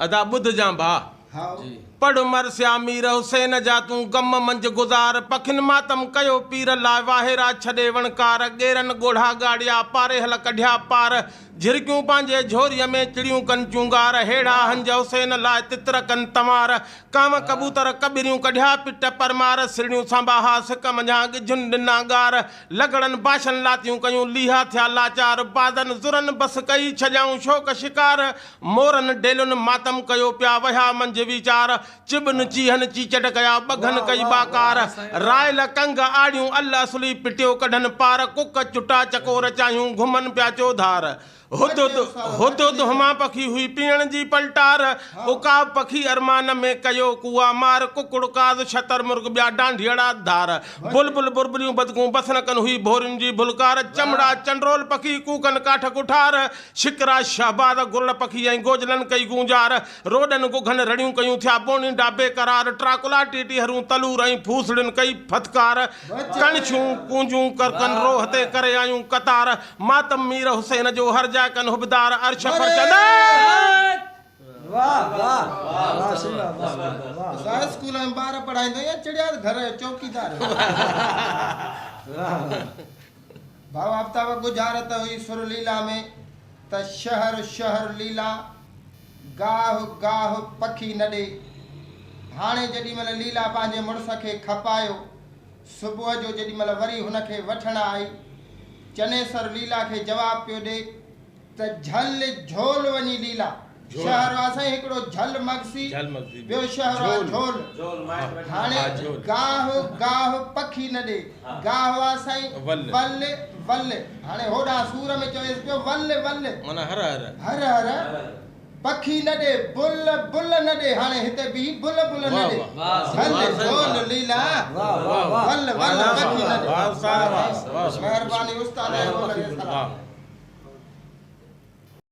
अदा बुध जा भा पढ़ मर श्यामीर हुसैन जा तूं गम मंझ गुज़ार पखिन मातम कयो पीर लाइ वाहिरा छॾे वणकार गेरन गोढ़ा गाड़िया पारे हल कढिया पार झिरकियूं पंहिंजे झोरीअ में चिड़ियूं कनि चूंगार हेड़ा हंज हुसैन लाइ तितर कनि तमार कांव कबूतर कबिरियूं कढिया पिट परमार सिड़ियूं सांभा हा सिक मंझां गिझुनि ॾिना गार लॻड़नि बाशन लातियूं कयूं लीहा थिया लाचार बादन ज़ुरन बस कई छॾियाऊं शोक शिकार मोरनि डेलुनि मातम कयो पिया वया मंझ वीचार चिबन चीहन चीचट कया बघन कई बाकार रायल कंग आड़ियूं अल असुली पिटियो कढन पार कुक चुटा चकोर चाहियूं घुमन पिया चौधार हुद हुमा पखी हुई पीअण जी पलटार उकाब पखी अरमान में कयो कुआ मार कुकुड़ काज़ छतर मुर्ग ॿिया डांढियड़ा धार बुलबुल बुरबुलियूं बदकूं बसन कन हुई भोरियुनि जी भुलकार चमड़ा चंड्रोल पखी कूकन काठ कुठार शिकरा शहबाद गुरल पखी ऐं गोजलन कई गूंजार रोडन गुघन रड़ियूं कयूं थिया बोणी डाबे करार ट्राकुला टीटी हरूं तलूर ऐं फूसड़िन कई फतकार कणछूं कूंजूं करकन रोह ते करे आयूं कतार मातम मीर हुसैन जो हर जा कन हुबदार अर्श पर चंदा वाह वाह वाह स्कूल में बार पढ़ाइंदो या चिड़िया घर चौकीदार भाव आफ्ताब गुजारत हुई सुर लीला में त शहर शहर लीला गाह गाह पखी नडे हाणे जडी मल लीला पांजे मुड़स के खपायो सुबह जो जडी मल वरी हुन के वठण आई चनेसर लीला के जवाब पियो दे त झल झोल वनी लीला शहर वासे हिकड़ो झल मगसी बियो शहर झोल हाने गाह गाह पखी न दे गाह वासे वल्ले वल्ले हाने होडा सूर में चोइस पियो वल्ले वल्ले माना हर हर हर हर पखी न दे बुल बुल न दे हाने हिते भी बुल बुल न दे झल झोल लीला वल्ले वल्ले पखी न दे मेहरबानी उस्ताद